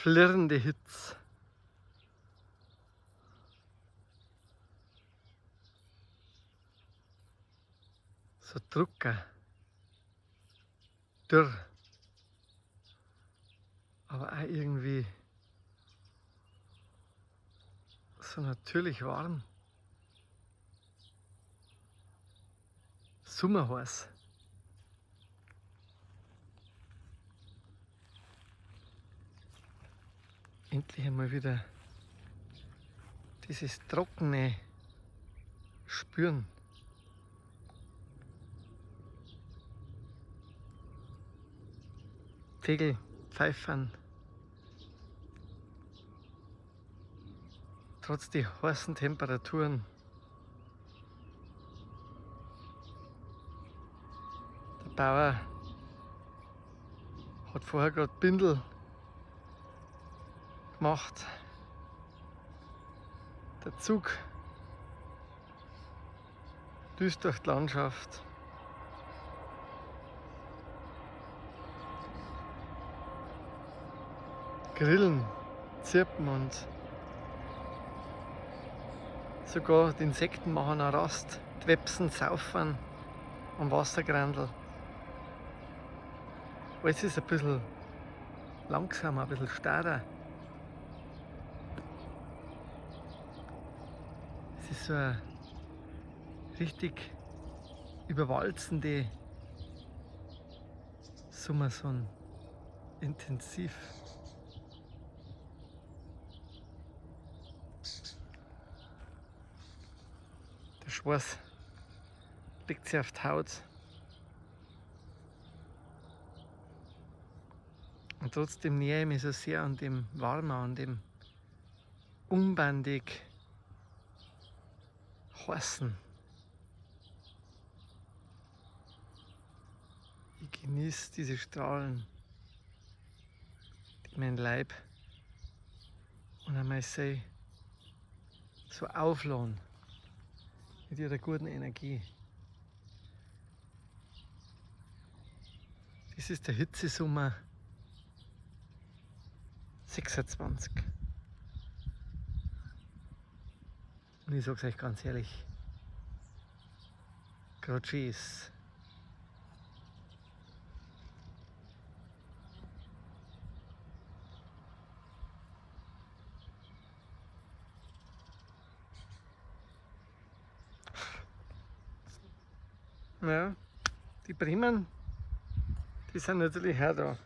flirrende Hitze. So Drucker. Dürr. Aber auch irgendwie so natürlich warm. Sommerheiß. Endlich einmal wieder dieses trockene Spüren. Vögel pfeifern. Trotz die heißen Temperaturen. Der Bauer hat vorher gerade Bindel gemacht. Der Zug düst durch die Landschaft. Grillen, zirpen und sogar die Insekten machen eine Rast. Die Websen saufen am Wassergrandl. Alles ist ein bisschen langsamer, ein bisschen starrer. Es ist so eine richtig überwalzende Sommersonne. Intensiv. Der Schweiß legt sich auf die Haut. Und trotzdem nähere ich mich so sehr an dem Warmen, an dem unbändig heißen. Ich genieße diese Strahlen, die mein Leib und auch meine Seele so aufladen mit ihrer guten Energie. Das ist der Hitzesommer 26. Und ich sag's euch ganz ehrlich, gerade schön ist. Ja, die Bremen, die sind natürlich auch da.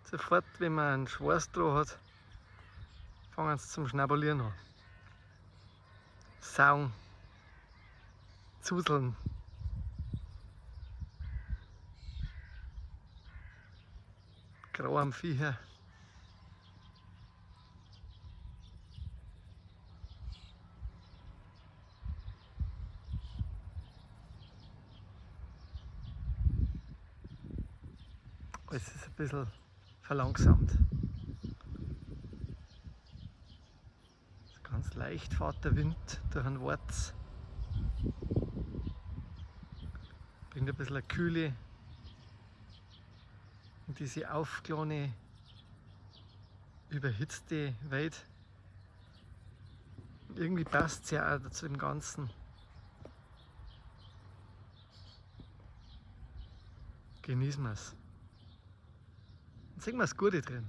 Sofort, wenn man einen Schweiß dran hat, fangen sie zum Schnabulieren an. Saugen, zuseln. Grau am Viecher. Es ist ein bisschen verlangsamt. Ganz leicht fährt der Wind durch den Wald. Bringt ein bisschen eine Kühle in diese aufgeladene, überhitzte Welt. Irgendwie passt es ja auch zu dem Ganzen. Genießen wir es. Und sehen wir das Gute drin.